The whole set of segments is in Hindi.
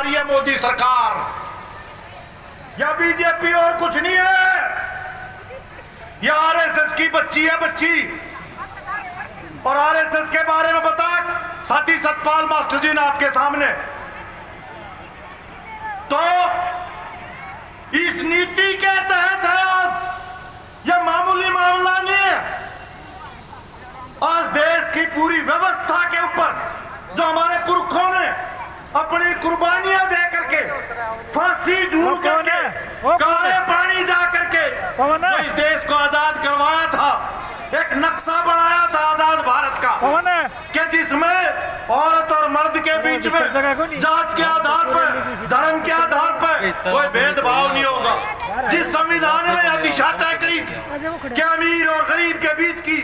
ये मोदी सरकार या बीजेपी और कुछ नहीं है, ये आरएसएस की बच्ची है, बच्ची। और आरएसएस के बारे में बता साथी सतपाल मास्टर जी ने आपके सामने। तो इस नीति के तहत है आज, यह मामूली मामला नहीं है। आज देश की पूरी व्यवस्था के ऊपर जो हमारे पुरखों ने अपनी कुर्बानियां दे करके, फांसी झूल करके, काले पानी जा करके इस देश को आजाद करवाया था, एक नक्शा बनाया था आजाद भारत का, कि जिसमें औरत और मर्द के बीच में जात के आधार पर, धर्म के आधार पर कोई भेदभाव नहीं होगा। जिस संविधान में यह दिशा तय करी थी कि अमीर और गरीब के बीच की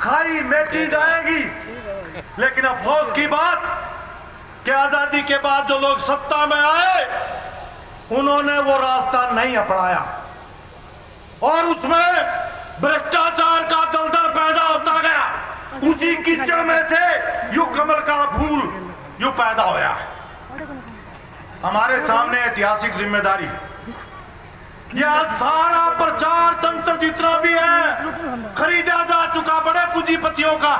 खाई मेटी जाएगी, लेकिन अफसोस की बात कि आजादी के बाद जो लोग सत्ता में आए उन्होंने वो रास्ता नहीं अपनाया और उसमें भ्रष्टाचार का दलदल पैदा होता गया। उसी कीचड़ में से यू कमल का फूल यू पैदा होया। हमारे सामने ऐतिहासिक जिम्मेदारी, यह सारा प्रचार तंत्र जितना भी है खरीदा जा चुका बड़े पूंजीपतियों का,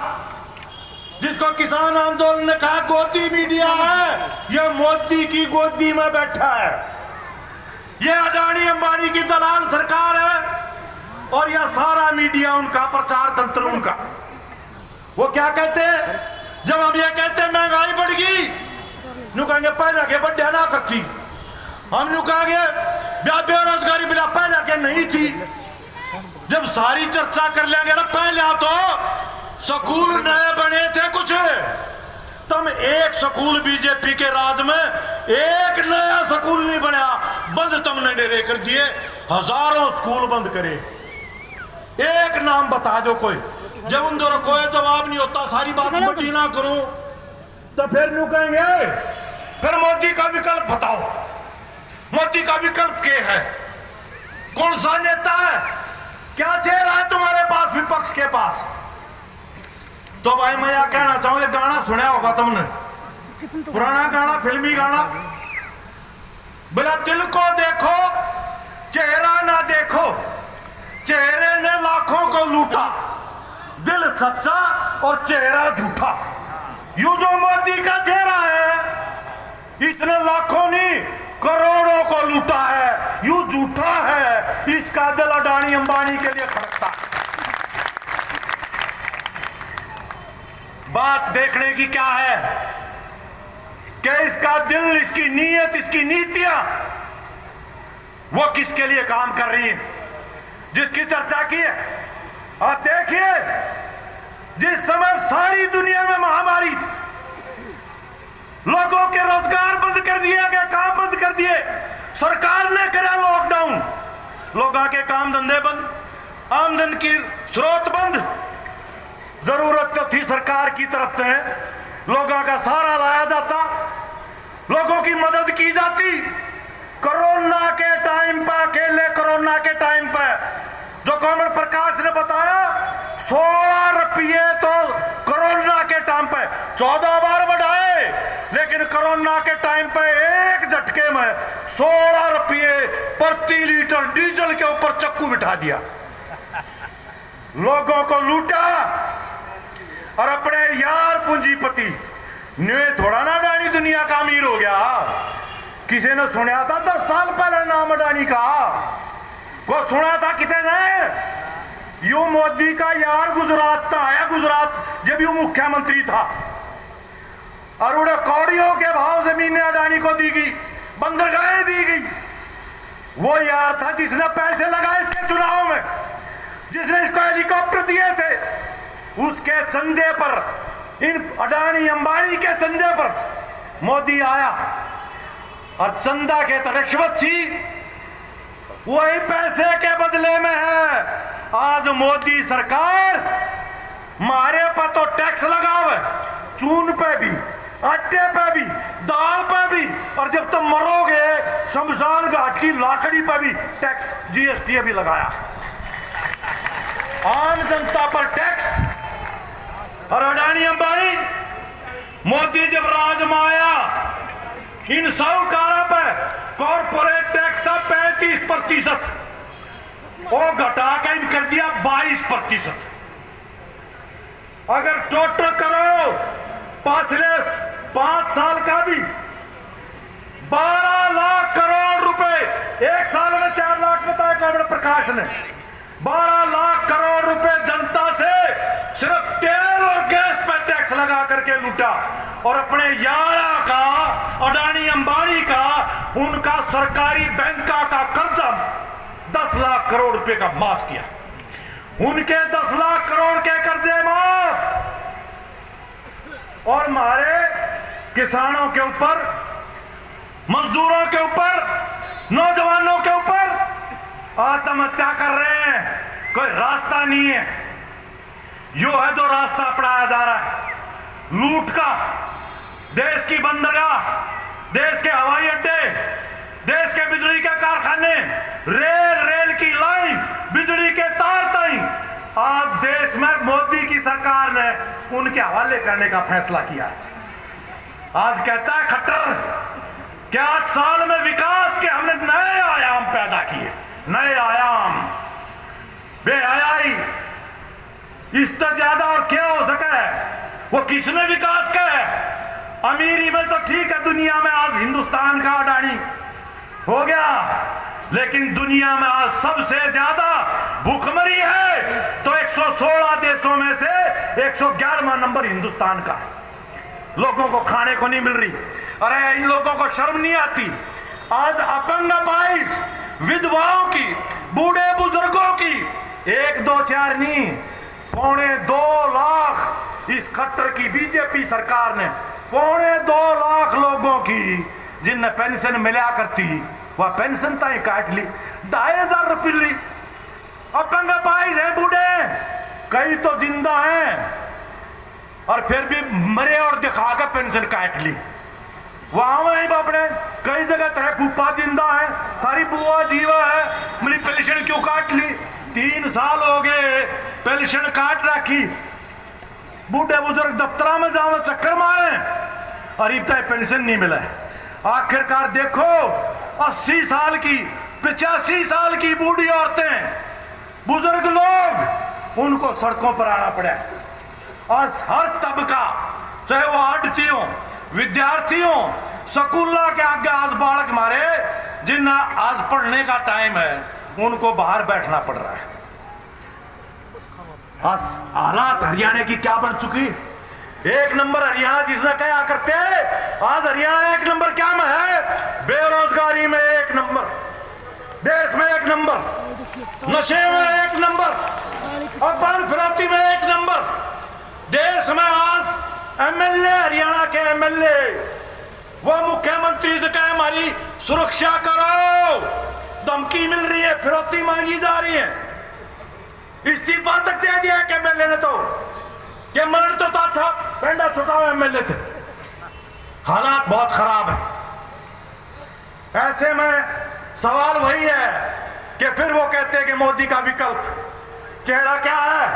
जिसको किसान आंदोलन ने कहा गोदी मीडिया है, यह मोदी की गोदी में बैठा है। यह अडानी अंबानी की दलाल सरकार है और यह सारा मीडिया उनका, प्रचार तंत्र उनका। वो क्या कहते हैं जब हम ये कहते हैं महंगाई बढ़ गई, नु कहेंगे पहले के बढ़िया ना करती, हम नु कहेंगे बेरोजगारी बिना पहले के नहीं थी। जब सारी चर्चा कर लेंगे ना, पहले तो स्कूल नए बने थे कुछ, तुम एक स्कूल बीजेपी के राज में एक नया स्कूल नहीं बना, बंद तुमने डेरे कर दिए, हजारों स्कूल बंद करे। एक नाम बता दो कोई, जब उन दोनों कोई जवाब नहीं होता, सारी बात बड़ी ना करूं तो फिर न्यू कहेंगे फिर मोदी का विकल्प बताओ। मोदी का विकल्प क्या है? कौन सा नेता है? क्या चेहरा है तुम्हारे पास विपक्ष के पास? तो भाई मैं यह कहना चाहूं, ये गाना सुना होगा तुमने, पुराना गाना, फिल्मी गाना, बोला दिल को देखो चेहरा ना देखो, चेहरे ने लाखों को लूटा, दिल सच्चा और चेहरा झूठा। यू जो मोदी का चेहरा है, इसने लाखों नहीं करोड़ों को लूटा है, यू झूठा है, इसका दिल अडानी अंबानी के लिए खड़कता है। बात देखने की क्या है कि इसका दिल, इसकी नीयत, इसकी नीतियां वो किसके लिए काम कर रही है, जिसकी चर्चा की है। आप देखिए, जिस समय सारी दुनिया में महामारी थी, लोगों के रोजगार बंद कर दिए गए, काम बंद कर दिए, सरकार ने करा लॉकडाउन, लोगों के काम धंधे बंद, आमदन की स्रोत बंद। जरूरत तो थी सरकार की तरफ से लोगों का सहारा लाया जाता, लोगों की मदद की जाती। कोरोना के टाइम पर, अकेले कोरोना के टाइम पर जो कमल प्रकाश ने बताया, 16 रुपये तो कोरोना के टाइम पे 14 बार बढ़ाए, लेकिन कोरोना के टाइम पे एक झटके में 16 रुपये प्रति लीटर डीजल के ऊपर चक्कू बिठा दिया, लोगों को लूटा। और अपने यार पूंजीपति ने थोड़ा ना अडानी दुनिया का अमीर हो गया। किसी ने सुना था 10 साल पहले नाम अडानी का, को सुना था कितने ने? यू मोदी का यार गुजरात था, आया गुजरात जब यू मुख्यमंत्री था, और उड़े कौड़ियों के भाव जमीनें अडानी को दी गई, बंदरगाहें दी गई। वो यार था जिसने पैसे लगाए इसके चुनाव में, जिसने इसको हेलीकॉप्टर दिए थे, उसके चंदे पर, इन अडानी अंबानी के चंदे पर मोदी आया। और चंदा के तो रिश्वत थी, वही पैसे के बदले में है। आज मोदी सरकार मारे पर तो टैक्स लगावे, चून पे भी, आटे पे भी, दाल पे भी, और जब तुम मरोगे शमशान घाट की लाकड़ी पे भी टैक्स, जीएसटी भी लगाया। आम जनता पर टैक्स। और अडानी अंबानी, मोदी जब राज में आया इन साहूकारों पर कॉर्पोरेट टैक्स था 35%, वो घटा के कर दिया 22%। अगर टोटल करो पिछले 5 साल का भी 12 लाख करोड़ रुपए, एक साल में 4 लाख बताया कांग्रेस प्रकाश ने, 12 लाख करोड़ रुपए जनता से सिर्फ तेल और गैस पर टैक्स लगा करके लूटा, और अपने यारा का, अडानी अंबानी का, उनका सरकारी बैंकों का कर्जा 10 लाख करोड़ रुपए का माफ किया। उनके 10 लाख करोड़ के कर्जे माफ, और हमारे किसानों के ऊपर, मजदूरों के ऊपर, नौजवानों के ऊपर आत्महत्या कर रहे हैं। कोई रास्ता नहीं है, यो है जो रास्ता अपनाया जा रहा है लूट का। देश की बंदरगाह, देश के हवाई अड्डे, देश के बिजली के कारखाने, रेल की लाइन, बिजली के तार तई आज देश में मोदी की सरकार ने उनके हवाले करने का फैसला किया। आज कहता है खट्टर कि 8 साल में विकास के हमने नए आयाम पैदा किए, नए आयाम, बेहयाई, इससे ज्यादा और क्या हो सका है? वो किसने विकास का है? अमीरी में तो ठीक है, दुनिया में आज हिंदुस्तान का अडानी हो गया, लेकिन दुनिया में आज सबसे ज्यादा भूखमरी है तो 116 देशों में से 111वां नंबर हिंदुस्तान का। लोगों को खाने को नहीं मिल रही। अरे इन लोगों को शर्म नहीं आती? आज अपंग अपाहिज विधवाओं की, बूढ़े बुजुर्गों की 1 2 4 नहीं, 2.25 लाख इस खट्टर की बीजेपी सरकार ने 2.25 लाख लोगों की जिनने पेंशन मिला करती, वह पेंशन ताई काट ली, 2,500 रुपये ली। अपंग अपाहिज है बूढ़े, कई तो जिंदा हैं और फिर भी मरे और दिखा कर पेंशन काट ली। वहां वही बाप ने कई जगह तेरे फूफा जिंदा है, तारी बुआ जीवा है, मेरी पेंशन क्यों काट ली? 3 साल हो गए पेंशन काट रखी। बूढ़े बुजुर्ग दफ्तरा में जाओ चक्कर मारे और इतना पेंशन नहीं मिला है। आखिरकार देखो 80 साल की, 85 साल की बूढ़ी औरतें, बुजुर्ग लोग, उनको सड़कों पर आना पड़ा। आज हर तबका, चाहे वो आड़ती हो, विद्यार्थी हो, स्कूलों के आगे आज बालक मारे जिन आज पढ़ने का टाइम है, उनको बाहर बैठना पड़ रहा है। आज हालात हरियाणा की क्या बन चुकी? 1 नंबर हरियाणा जिसने कहा करते, आज हरियाणा 1 नंबर क्या में है? बेरोजगारी में 1 नंबर, देश में 1 नंबर, नशे में 1 नंबर, अपन फिरौती में 1 नंबर। देश में आज एमएलए, हरियाणा के एमएलए, वो मुख्यमंत्री से कहे हमारी सुरक्षा करो, धमकी मिल रही है, फिरौती मांगी जा रही है, इस्तीफा तक दे दिया कि एमएलए ने, तो कि मरण तो था, पेंडा छुटा हुआ एमएलए थे। हालात बहुत खराब है। ऐसे में सवाल वही है कि फिर वो कहते हैं कि मोदी का विकल्प चेहरा क्या है,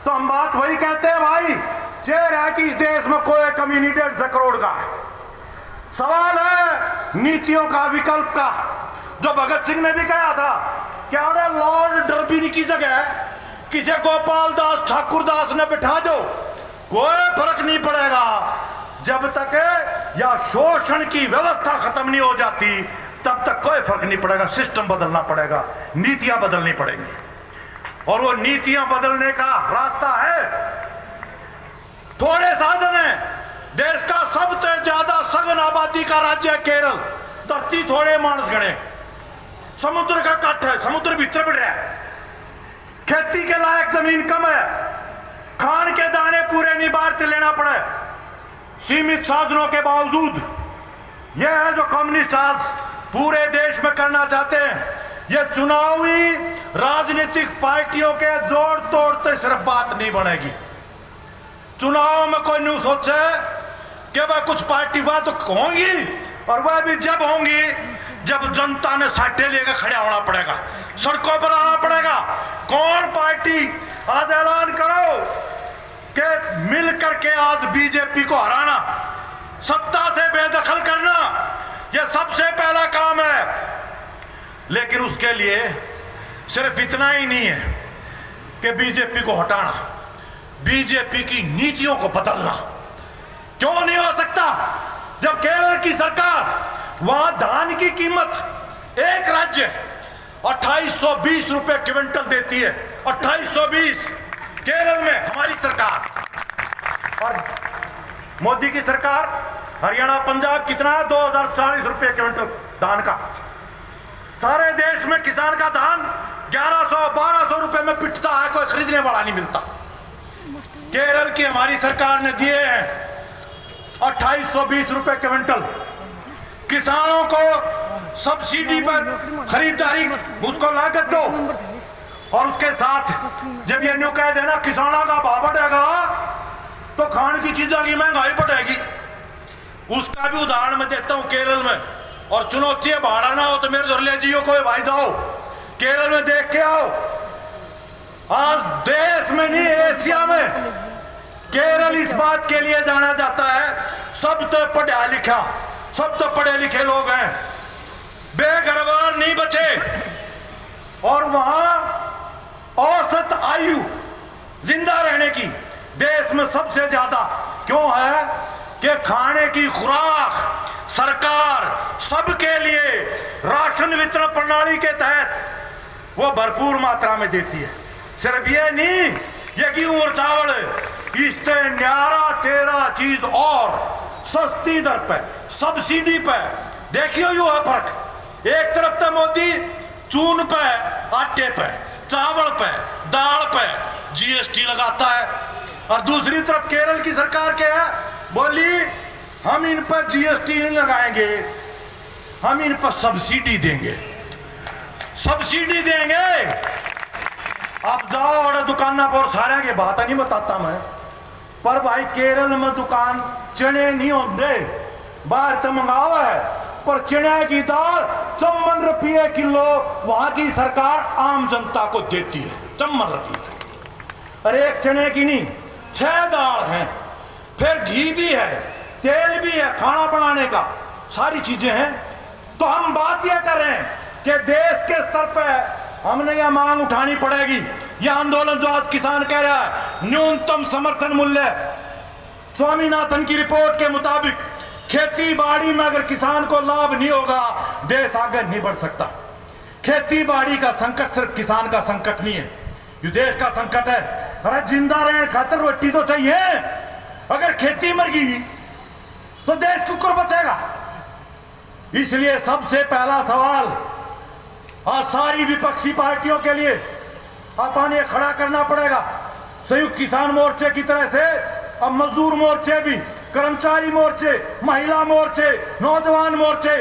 तो हम बात वही कहते हैं भाई, चेहरा है कि इस देश में कोई कमी नहीं 150 करोड़ का है। सवाल है नीतियों का, विकल्प का, जो भगत सिंह ने भी कहा था कि अरे लॉर्ड डर्बी की जगह किसी गोपाल दास ठाकुर दास ने बिठा दो, कोई फर्क नहीं पड़ेगा जब तक या शोषण की व्यवस्था खत्म नहीं हो जाती, तब तक कोई फर्क नहीं पड़ेगा। सिस्टम बदलना पड़ेगा, नीतियां बदलनी पड़ेंगी, और वो नीतियां बदलने का रास्ता है। थोड़े साधन है। देश का सबसे ज्यादा सघन आबादी का राज्य है केरल, धरती थोड़े मानस गणे, समुद्र का कट है, समुद्र भीतर बढ़ रहा है, खेती के लायक जमीन कम है, खान के दाने पूरे नहीं बाहर से लेना पड़े, सीमित साधनों के बावजूद। यह है जो कम्युनिस्ट आज पूरे देश में करना चाहते हैं। यह चुनावी राजनीतिक पार्टियों के जोड़ तोड़ से सिर्फ बात नहीं बनेगी। चुनाव में कोई न्यूज सोचे कि भाई कुछ पार्टी बात तो होंगी, और वह भी जब होंगी जब जनता ने साटे लेकर खड़ा होना पड़ेगा, सड़कों पर आना पड़ेगा। कौन पार्टी आज ऐलान करो कि मिल करके आज बीजेपी को हराना, सत्ता से बेदखल करना, यह सबसे पहला काम है। लेकिन उसके लिए सिर्फ इतना ही नहीं है कि बीजेपी को हटाना, बीजेपी की नीतियों को बदलना। क्यों नहीं हो सकता जब केरल की सरकार, वहां धान की कीमत एक राज्य 2820 रुपए क्विंटल देती है, 2820 केरल में हमारी सरकार, और मोदी की सरकार हरियाणा पंजाब कितना है 2040 रुपए क्विंटल धान का। सारे देश में किसान का धान 1100-1200 रुपए में पिटता है, कोई खरीदने वाला नहीं मिलता। केरल की हमारी सरकार ने दिए हैं 2820 रुपए क्विंटल। किसानों को सब्सिडी पर खरीदारी, उसको लागत दो, और उसके साथ जब ये न्यू कह देना किसानों का भाव बढ़ेगा तो खाने की चीजों की महंगाई बढ़ेगी। उसका भी उदाहरण मैं देता हूं केरल में। और चुनौती है, भाड़ा ना हो तो मेरे घर ले जियो, कोई भाई दो केरल में देख के आओ। आज देश में नहीं, एशिया में केरल इस बात के लिए जाना जाता है, सब तो पढ़ा लिखा, सब तो पढ़े लिखे लोग हैं, बेघरबार नहीं बचे। और वहां औसत आयु जिंदा रहने की देश में सबसे ज्यादा क्यों है कि खाने की खुराक सरकार सबके लिए राशन वितरण प्रणाली के तहत वो भरपूर मात्रा में देती है। सिर्फ ये नहीं, ये गेहूं और चावल, इससे न्यारा तेरा चीज और सस्ती दर पे, सब्सिडी पे। देखियो यू है फर्क। एक तरफ तो मोदी चून पे, आटे पे, चावल पे, दाल पे जीएसटी लगाता है, और दूसरी तरफ केरल की सरकार क्या है, बोली हम इन पर जीएसटी नहीं लगाएंगे, हम इन पर सब्सिडी देंगे, सब्सिडी देंगे। आप जाओ और दुकाना पर सारे की बात नहीं बताता मैं, पर भाई केरल में दुकान चने नहीं होते, बाहर तो मंगावा है, पर चने की दाल 54 रुपये किलो वहां की सरकार आम जनता को देती है। 54 रुपये। अरे एक चने की नहीं, 6 दाल हैं, फिर घी भी है, तेल भी है, खाना बनाने का सारी चीजें हैं। तो हम बात यह कर रहे हैं कि देश के स्तर पर हमने यह मांग उठानी पड़ेगी। यह आंदोलन जो आज किसान कह रहा है, न्यूनतम समर्थन मूल्य स्वामीनाथन की रिपोर्ट के मुताबिक खेती बाड़ी में अगर किसान को लाभ नहीं होगा, देश आगे नहीं बढ़ सकता। खेती बाड़ी का संकट सिर्फ किसान का संकट नहीं है, ये देश का संकट है। अरे जिंदा रहने खातिर रोटी तो चाहिए, अगर खेती मर गई तो देश कुकर बचेगा। इसलिए सबसे पहला सवाल आज सारी विपक्षी पार्टियों के लिए आपने खड़ा करना पड़ेगा। संयुक्त किसान मोर्चे की तरह से अब मजदूर मोर्चे भी, कर्मचारी मोर्चे, महिला मोर्चे, नौजवान मोर्चे,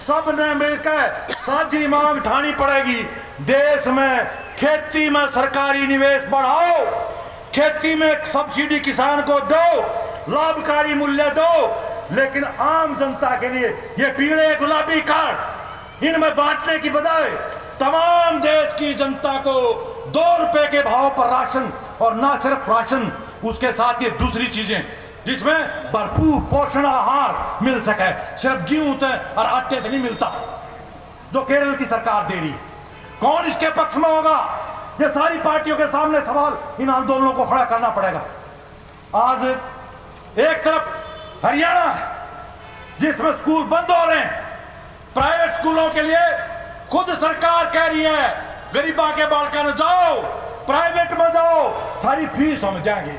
सब ने मिलकर साझी मांग उठानी पड़ेगी। देश में खेती में सरकारी निवेश बढ़ाओ, खेती में सब्सिडी किसान को दो, लाभकारी मूल्य दो, लेकिन आम जनता के लिए ये पीले गुलाबी कार्ड इनमें बांटने की बजाय तमाम देश की जनता को 2 रुपए के भाव पर राशन, और ना सिर्फ राशन, उसके साथ ये दूसरी चीजें जिसमें भरपूर पोषण आहार मिल सके। सिर्फ गेहूं और आटे नहीं मिलता जो केरल की सरकार दे रही है। कौन इसके पक्ष में होगा? ये सारी पार्टियों के सामने सवाल इन आंदोलनों को खड़ा करना पड़ेगा। आज एक तरफ हरियाणा जिसमें स्कूल बंद हो रहे हैं, प्राइवेट स्कूलों के लिए खुद सरकार कह रही है गरीबा के बालका ने जाओ प्राइवेट में जाओ, थारी फीस हम देंगे।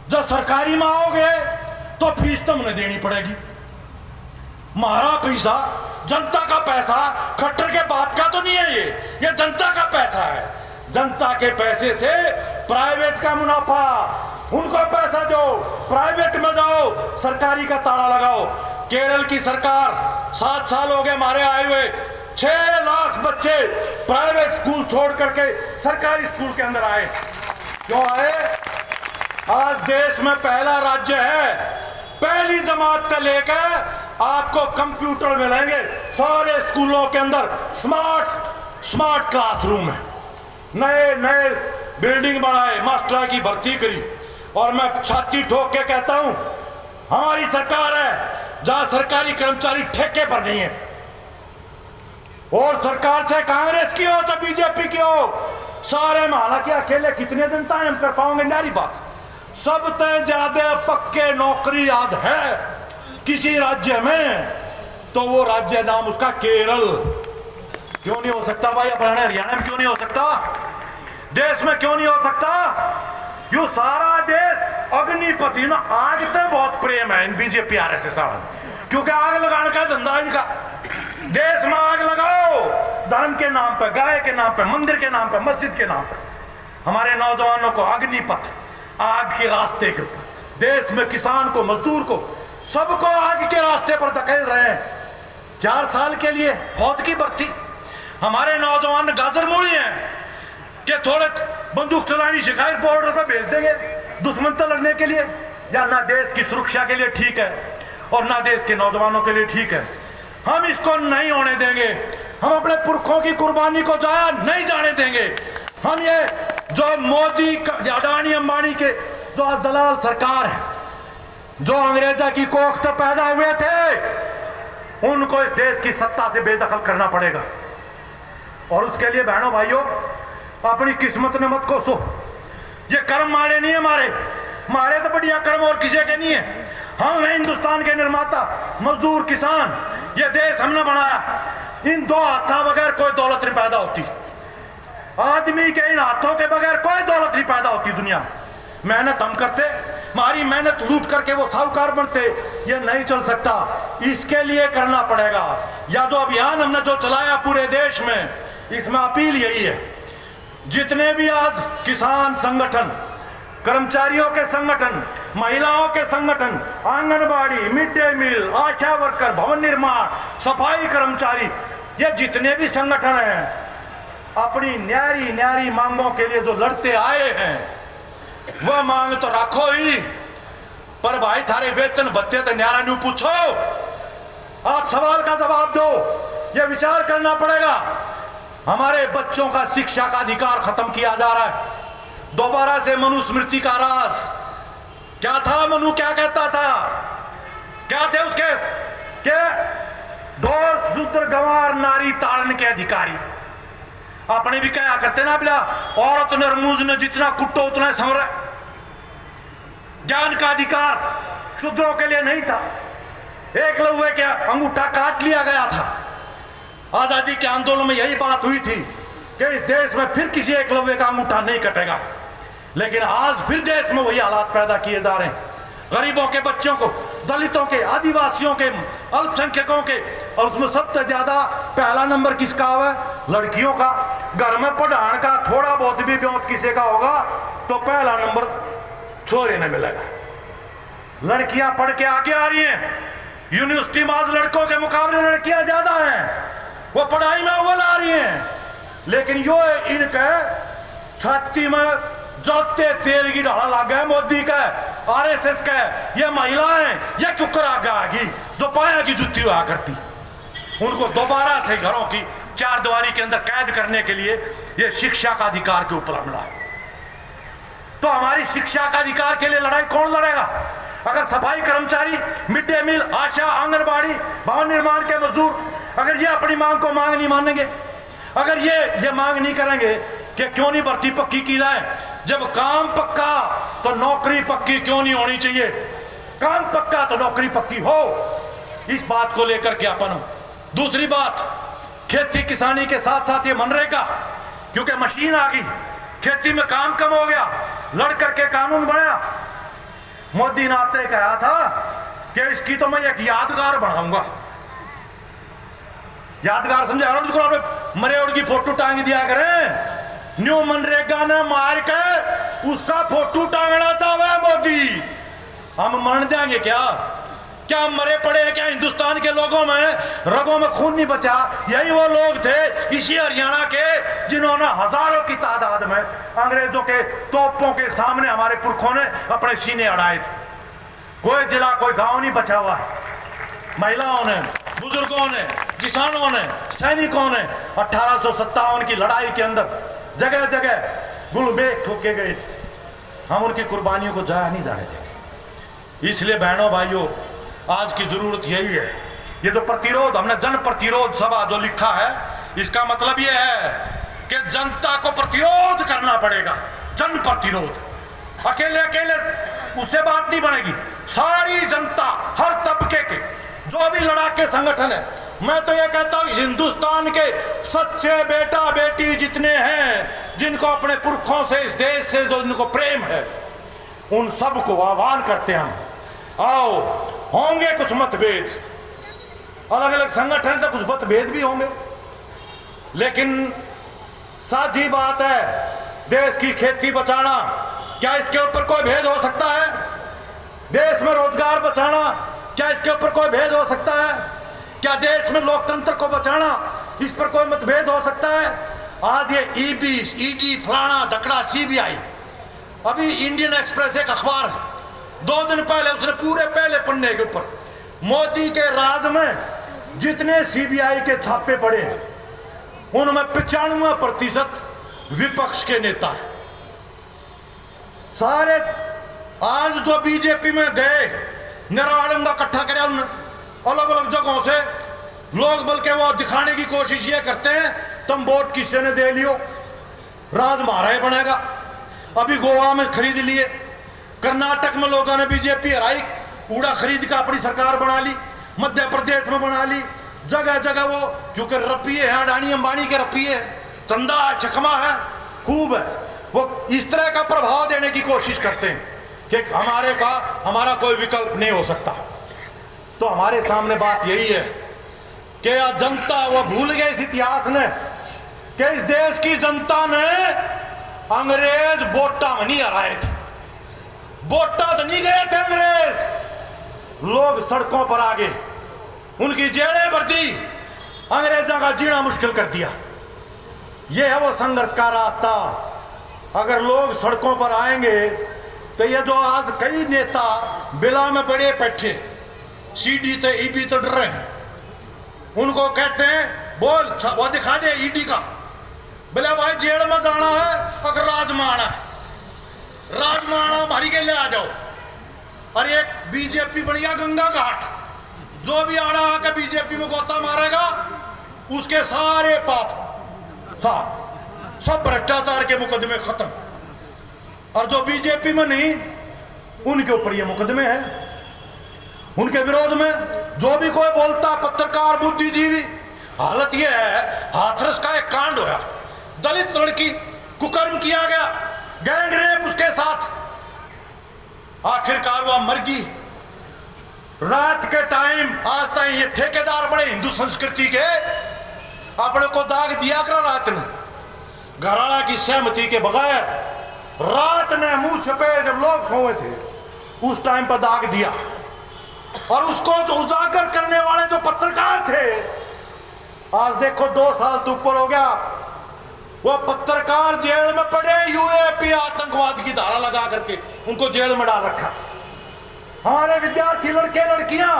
जब सरकारी में आओगे तो फीस तुमने देनी पड़ेगी। हमारा पैसा, जनता का पैसा, खट्टर के बाप का तो नहीं है, ये जनता का पैसा है। जनता के पैसे से प्राइवेट का मुनाफा, उनको पैसा दो, प्राइवेट में जाओ, सरकारी का ताला लगाओ। केरल की सरकार 7 साल हो गए हमारे आए हुए, 6 लाख बच्चे प्राइवेट स्कूल छोड़ करके सरकारी स्कूल के अंदर आए। क्यों आए? आज देश में पहला राज्य है, पहली जमात से लेकर आपको कंप्यूटर मिलेंगे सारे स्कूलों के अंदर। स्मार्ट क्लासरूम है, नए बिल्डिंग बनाए, मास्टर की भर्ती करी। और मैं छाती ठोक के कहता हूं हमारी सरकार है जहां सरकारी कर्मचारी ठेके पर नहीं है, और सरकार चाहे कांग्रेस की हो तो बीजेपी की हो, सारे में हालांकि अकेले कितने दिन कायम कर पाओगे, नारी बात। सबसे ज्यादा पक्के नौकरी आज है किसी राज्य में तो वो राज्य नाम उसका केरल। क्यों नहीं हो सकता भाई? अपने हरियाणा में क्यों नहीं हो सकता? देश में क्यों नहीं हो सकता? यू सारा देश अग्निपति ना, आग तो बहुत प्रेम है इन बीजेपी आरएसएस, क्योंकि आग लगाने का धंधा इनका। देश में आग लगाओ धर्म के नाम पर, गाय के नाम पर, मंदिर के नाम पर, मस्जिद के नाम पर। हमारे नौजवानों को अग्निपथ, आग के रास्ते के ऊपर, देश में किसान को, मजदूर को, सबको आग के रास्ते पर धकेल रहे हैं। 4 साल के लिए फौज की भर्ती, हमारे नौजवान गाजर मूड़ी हैं कि थोड़े बंदूक चलानी सिखाए, बॉर्डर पर भेज देंगे दुश्मन से लड़ने के लिए। या ना देश की सुरक्षा के लिए ठीक है और ना देश के नौजवानों के लिए ठीक है। हम इसको नहीं होने देंगे। हम अपने पुरखों की कुर्बानी को जाया नहीं जाने देंगे। हम ये जो मोदी, अडानी, अंबानी के जो आज दलाल सरकार है, जो अंग्रेजा की कोख से पैदा हुए थे, उनको इस देश की सत्ता से बेदखल करना पड़ेगा। और उसके लिए बहनों भाइयों, अपनी किस्मत ने मत कोसो। ये कर्म मारे नहीं है, मारे तो बढ़िया कर्म और किसी के नहीं है। हम हैं हिंदुस्तान के निर्माता, मजदूर, किसान। ये देश हमने बनाया। इन 2 हाथों बगैर कोई दौलत नहीं पैदा होती। आदमी के इन हाथों के बगैर कोई दौलत नहीं पैदा होती दुनिया में। मेहनत हम करते, हमारी मेहनत लूट करके वो साहूकार बनते, ये नहीं चल सकता। इसके लिए करना पड़ेगा। या जो अभियान हमने जो चलाया पूरे देश में, इसमें अपील यही है, जितने भी आज किसान संगठन, कर्मचारियों के संगठन, महिलाओं के संगठन, आंगनबाड़ी, मिड डे मील, आशा वर्कर, भवन निर्माण, सफाई कर्मचारी, ये जितने भी संगठन हैं, अपनी न्यारी न्यारी मांगों के लिए जो लड़ते आए हैं, वह मांग तो रखो ही, पर भाई थारे वेतन भत्ते तो न्यारा न्यू पूछो। आप सवाल का जवाब दो। यह विचार करना पड़ेगा। हमारे बच्चों का शिक्षा का अधिकार खत्म किया जा रहा है। दोबारा से मनुस्मृति का रास क्या था? मनु क्या कहता था? क्या थे उसके? के 2 शूद्र गंवार नारी ताड़न के अधिकारी। अपने भी क्या करते ना, बोला औरत नरमूज ने जितना कुट्टो उतना समरा। ज्ञान का अधिकार शूद्रों के लिए नहीं था। एकलव्य के अंगूठा काट लिया गया था। आजादी के आंदोलन में यही बात हुई थी कि इस देश में फिर किसी एकलव्य का अंगूठा नहीं कटेगा। लेकिन आज फिर देश में वही हालात पैदा किए जा रहे हैं। गरीबों के बच्चों को, दलितों के, आदिवासियों के, अल्पसंख्यकों के, और उसमें सबसे ज्यादा पहला नंबर किसका हुआ? लड़कियों का। घर में पढ़ाने का थोड़ा बहुत भी ब्योत किसी का होगा तो पहला नंबर छोरे ने मिलेगा। लड़कियां पढ़ के आगे आ रही हैं। यूनिवर्सिटी में आज लड़कों के मुकाबले लड़कियां ज्यादा हैं, वो पढ़ाई में अव्वल आ रही हैं। लेकिन यो इनके छाती में जोते तेल की ढाला लग गया मोदी का, आरएसएस का। ये महिलाएं ये क्यों आगे आगी जो पाया की जुत्ती हुआ करती, उनको दोबारा से घरों की 4 दीवारी के अंदर कैद करने के लिए ये शिक्षा का अधिकार के ऊपर हमला है। तो हमारी शिक्षा का अधिकार के लिए लड़ाई कौन लड़ेगा? अगर सफाई कर्मचारी, मिड डे मील, आशा, आंगनबाड़ी, भवन निर्माण के मजदूर, अगर ये अपनी मांग को मांग नहीं मानेंगे, अगर ये मांग नहीं करेंगे कि क्यों नहीं भर्ती पक्की की जाए, जब काम पक्का तो नौकरी पक्की क्यों नहीं होनी चाहिए? काम पक्का तो नौकरी पक्की हो। इस बात को लेकर के अपन। दूसरी बात, खेती किसानी के साथ साथ ये मनरेगा, क्योंकि मशीन आ गई, खेती में काम कम हो गया, लड़ करके कानून बनाया। मोदी ने आते कहा था कि इसकी तो मैं एक यादगार बनाऊंगा। यादगार समझा रहा हूं, मरे उड़ की फोटो टांग दिया करें। न्यू मनरेगा ने मार के उसका फोटो टांगना चाहे मोदी। हम मरने देंगे क्या? क्या हम मरे पड़े हैं क्या? हिंदुस्तान के लोगों में रगों में खून नहीं बचा। यही वो लोग थे इसी हरियाणा के जिन्होंने हजारों की तादाद में अंग्रेजों के तोपों के सामने हमारे पुरखों ने अपने सीने अड़ाए थे। कोई जिला, कोई गांव नहीं बचा हुआ। महिलाओं ने, बुजुर्गों ने, किसानों ने, सैनिकों ने 1857 की लड़ाई के अंदर जगह जगह गुलमेख ठोके गए थे। हम उनकी कुर्बानियों को जाया नहीं जाने देंगे। इसलिए बहनों भाइयों, आज की जरूरत यही है। ये जो प्रतिरोध, हमने जन प्रतिरोध सभा जो लिखा है, इसका मतलब ये है कि जनता को प्रतिरोध करना पड़ेगा। जन प्रतिरोध, अकेले अकेले उससे बात नहीं बनेगी। सारी जनता, हर तबके के जो भी लड़ाके संगठन है, मैं तो ये कहता हूं हिंदुस्तान के सच्चे बेटा बेटी जितने हैं, जिनको अपने पुरखों से, इस देश से जो इनको प्रेम है, उन सबको आह्वान करते हैं हम, आओ। होंगे कुछ मतभेद, अलग अलग संगठन से कुछ मतभेद भी होंगे, लेकिन साझी बात है देश की खेती बचाना। क्या इसके ऊपर कोई भेद हो सकता है? देश में रोजगार बचाना, क्या इसके ऊपर कोई भेद हो सकता है? क्या देश में लोकतंत्र को बचाना, इस पर कोई मतभेद हो सकता है? आज ये ईडी, फलाना धकड़ा, सीबीआई, अभी इंडियन एक्सप्रेस एक अखबार है, 2 दिन पहले उसने पूरे पहले पन्ने के ऊपर मोदी के राज में जितने सीबीआई के छापे पड़े उनमें 95% विपक्ष के नेता है। सारे आज जो बीजेपी में गए, निराड़ंगा इकट्ठा करे अलग अलग जगहों से लोग, बल्कि वो दिखाने की कोशिश ये करते हैं तुम वोट किसी ने दे लियो, राज हमारा ही बनेगा। अभी गोवा में खरीद लिए, कर्नाटक में लोगों ने बीजेपी हराई, उड़ा खरीद का अपनी सरकार बना ली, मध्य प्रदेश में बना ली, जगह जगह वो, क्योंकि रपिए हैं, अडानी अंबानी के रपिए, चंदा है, चकमा है, खूब है, वो इस तरह का प्रभाव देने की कोशिश करते हैं कि हमारा कोई विकल्प नहीं हो सकता। तो हमारे सामने बात यही है कि जनता, वो भूल गए इस इतिहास ने कि इस देश की जनता ने अंग्रेज वोटा में नहीं हराए थे, वोटा तो नहीं गए थे अंग्रेज, लोग सड़कों पर आ गए, उनकी जेलें भर दी, अंग्रेजों का जीना मुश्किल कर दिया। यह है वो संघर्ष का रास्ता। अगर लोग सड़कों पर आएंगे तो ये जो आज कई नेता बिला में बड़े बैठे, सीडी तो ईडी तो डर रहे हैं, उनको कहते हैं बोल वो दिखा दे ईडी का, बोले भाई जेल में जाना है, अगर राजमाना हमारी के लिए आ जाओ। और एक बीजेपी बन गया गंगा घाट, जो भी आड़ा आके बीजेपी में गोता मारेगा उसके सारे पाप साफ, सब भ्रष्टाचार के मुकदमे खत्म। और जो बीजेपी में नहीं, उनके ऊपर ये मुकदमे हैं, उनके विरोध में जो भी कोई बोलता, पत्रकार, बुद्धिजीवी। हालत ये है, हाथरस का एक कांड होया, दलित लड़की कुकर्म किया गया, गैंग रेप उसके साथ, आखिरकार वह मर गई। रात के टाइम आज तक ये ठेकेदार बड़े हिंदू संस्कृति के अपने को दाग दिया कर, रात में घराना की सहमति के बगैर रात ने मुंह छपे जब लोग सोए थे उस टाइम पर दाग दिया। और उसको जो उजागर करने वाले जो पत्रकार थे, आज देखो 2 साल तो ऊपर हो गया, वो पत्रकार जेल में पड़े, यूएपी आतंकवाद की धारा लगा करके उनको जेल में डाल रखा। हमारे विद्यार्थी लड़के लड़कियां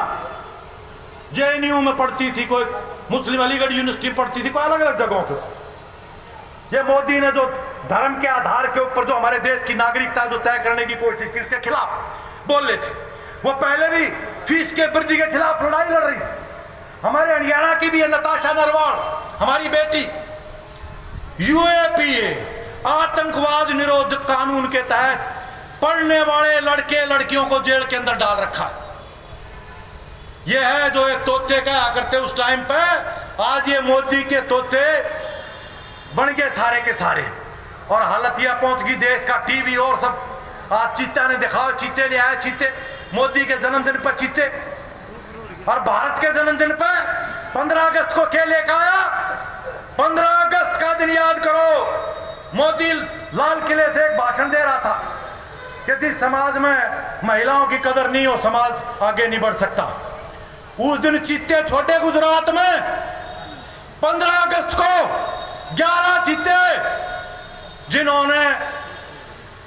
जेएनयू में पढ़ती थी, कोई मुस्लिम अलीगढ़ यूनिवर्सिटी पढ़ती थी, कोई अलग अलग जगहों पे। ये मोदी ने जो धर्म के आधार के ऊपर जो हमारे देश की नागरिकता जो तय करने की कोशिश की, इसके खिलाफ बोल रहे थे। वो पहले भी फीस के वृद्धि के खिलाफ लड़ाई लड़ रही थी। हमारे हरियाणा की भी है नताशा नरवाल, हमारी बेटी, यूएपीए आतंकवाद निरोधक कानून के तहत पढ़ने वाले लड़के लड़कियों को जेल के अंदर डाल रखा। यह है जो एक तोते कहा करते उस टाइम पे, आज ये मोदी के तोते बन गए सारे के सारे। और हालत यह पहुंच गई देश का टीवी और सब, आज चीता ने दिखाओ, चीते ले आए, चीते मोदी के जन्मदिन पर चीते, और भारत के जन्मदिन पर 15 अगस्त को क्या लेकर आया? 15 अगस्त का दिन याद करो, मोदी लाल किले से एक भाषण दे रहा था कि जिस समाज में महिलाओं की कदर नहीं हो, समाज आगे नहीं बढ़ सकता। उस दिन चीते छोटे गुजरात में 15 अगस्त को 11 चीते, जिन्होंने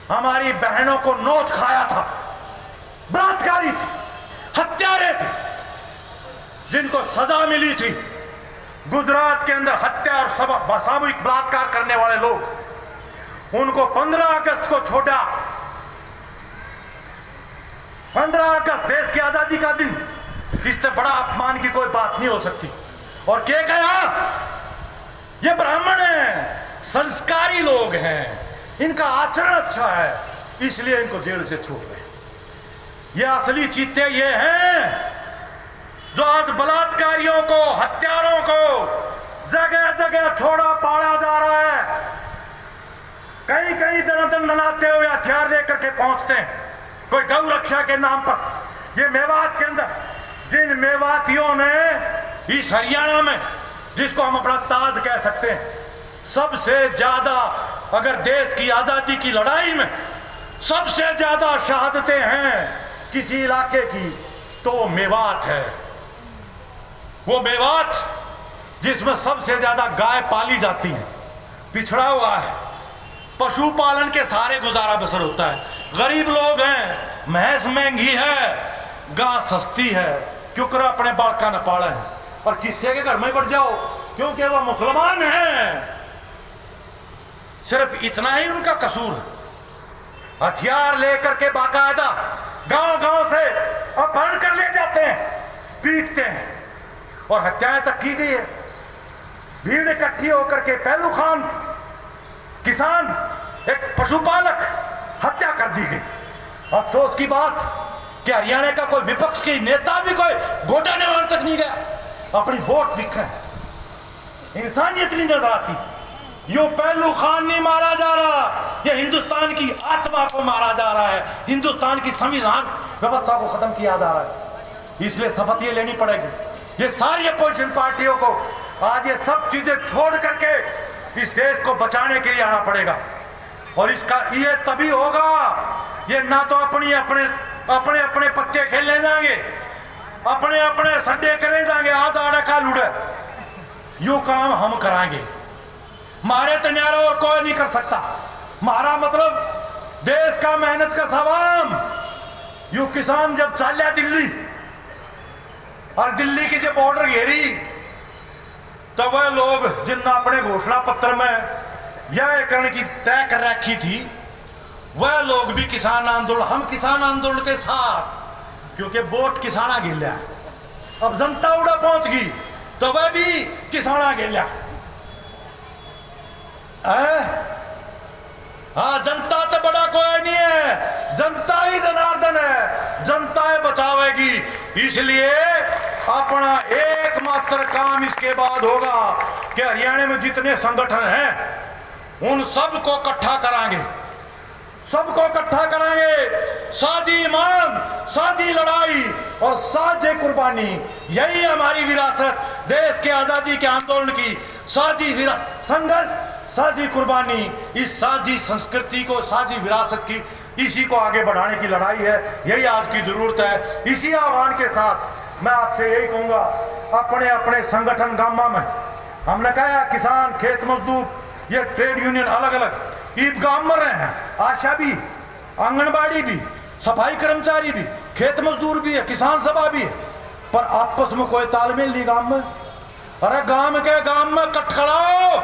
हमारी बहनों को नोच खाया था, बलात्कारी थे, हत्यारे थे, जिनको सजा मिली थी। गुजरात के अंदर हत्या और सामूहिक बलात्कार करने वाले लोग, उनको 15 अगस्त को छोड़ा। 15 अगस्त देश की आजादी का दिन, इससे बड़ा अपमान की कोई बात नहीं हो सकती। और क्या कहा, ये ब्राह्मण हैं, संस्कारी लोग हैं, इनका आचरण अच्छा है, इसलिए इनको जेल से छोड़ रहे। ये असली चीते ये हैं जो आज बलात्कारियों को, हत्यारों को जगह जगह छोड़ा पाड़ा जा रहा है। कहीं कहीं दन दनाते हुए हथियार लेकर के पहुंचते हैं, कोई गौ रक्षा के नाम पर। ये मेवात के अंदर जिन मेवातियों ने इस हरियाणा में, जिसको हम अपना ताज कह सकते हैं, सबसे ज्यादा, अगर देश की आजादी की लड़ाई में सबसे ज्यादा शहादतें हैं किसी इलाके की, तो वो मेवात है। वो मेवात जिसमें सबसे ज्यादा गाय पाली जाती है, पिछड़ा हुआ है, पशुपालन के सारे गुजारा बसर होता है। गरीब लोग हैं, भैंस महंगी है, गाय सस्ती है, क्योंकि अपने बाका न पाले हैं। और किसी के घर में बढ़ जाओ क्योंकि वह मुसलमान हैं, सिर्फ इतना ही उनका कसूर है। हथियार लेकर के बाकायदा गांव गांव से अपहरण कर ले जाते हैं, पीटते हैं और हत्याएं तक की गई है। भीड़ इकट्ठी होकर के पहलू खान किसान, एक पशुपालक, हत्या कर दी गई। अफसोस की बात कि हरियाणा का कोई विपक्ष की नेता भी कोई गोटा निवारण तक नहीं गया। अपनी वोट दिख रहे हैं, इंसानियत नहीं नजर आती। यो पहलू खान नहीं मारा जा रहा, ये हिंदुस्तान की आत्मा को मारा जा रहा है, हिंदुस्तान की संविधान व्यवस्था को खत्म किया जा रहा है। इसलिए शपथ ये लेनी पड़ेगी, ये सारी अपोजिशन पार्टियों को आज ये सब चीजें छोड़ करके इस देश को बचाने के लिए आना पड़ेगा। और इसका ये तभी होगा, ये ना तो अपने अपने पत्ते खेलने जाएंगे, अपने अपने सड्डे करे जाएंगे, आधा आधा खा लूड़े, यू काम हम कराएंगे। मारे तो न्यारा और कोई नहीं कर सकता। मारा मतलब देश का मेहनत का सवाम। यू किसान जब चालिया दिल्ली और दिल्ली की जब बॉर्डर घेरी, तो वह लोग जिनने अपने घोषणा पत्र में यह करने की तय कर रखी थी, वह लोग भी किसान आंदोलन, हम किसान आंदोलन के साथ, क्योंकि वोट किसाना गिल्ला। अब जनता उड़ा पहुंच गई तो वह भी किसाना गिल्ला। हाँ, जनता तो बड़ा कोई नहीं है, जनता ही जनार्दन है, जनता ही बतावेगी। इसलिए अपना एकमात्र काम इसके बाद होगा कि हरियाणा में जितने संगठन हैं उन सबको इकट्ठा कराएंगे, सबको इकट्ठा कराएंगे। साझी मांग, साझी लड़ाई और साझी कुर्बानी, यही हमारी विरासत, देश की आजादी के आंदोलन की साझी संघर्ष, साझी कुर्बानी, इस साझी संस्कृति को, साझी विरासत की, इसी को आगे बढ़ाने की लड़ाई है। यही आज की जरूरत है। इसी आह्वान के साथ मैं आपसे यही कहूंगा, अपने अपने संगठन गामा में, हमने कहा किसान, खेत मजदूर, ये ट्रेड यूनियन अलग अलग ईद गांव में रहे हैं, आशा भी, आंगनबाड़ी भी, सफाई कर्मचारी भी, खेत मजदूर भी है, किसान सभा भी है, पर आपस में कोई तालमेल नहीं गांव में। अरे गांव के गांव में कटखड़ाओ,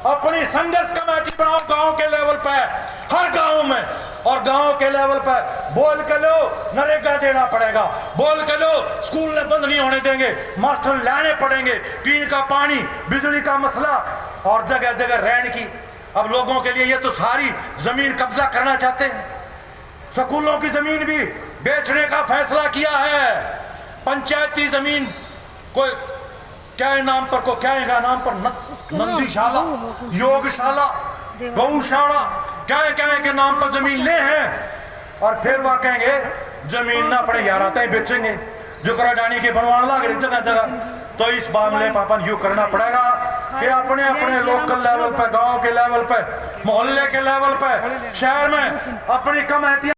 अपनी संघर्ष कमेटी बनाओ गांव के लेवल पे, हर गांव में, और गांव के लेवल पे बोल के लो नरेगा देना पड़ेगा, बोल के लो स्कूल में बंद नहीं होने देंगे, मास्टर लाने पड़ेंगे, पीने का पानी, बिजली का मसला और जगह जगह रहने की। अब लोगों के लिए ये तो सारी जमीन कब्जा करना चाहते हैं। स्कूलों की जमीन भी बेचने का फैसला किया है। पंचायती जमीन कोई क्या नाम पर, को क्या नाम पर, नंदीशाला, योगशाला, गौशाला, क्या के नाम पर जमीन ले हैं। और फिर वह कहेंगे जमीन ना पड़े यार आते हैं बेचेंगे, जो कराडानी के बनवाने लग रहे जगह जगह। तो इस मामले पर अपन यूं करना पड़ेगा कि अपने अपने लोकल लेवल पर, गांव के लेवल पर, मोहल्ले के लेवल पर, शहर में अपनी कमेटियां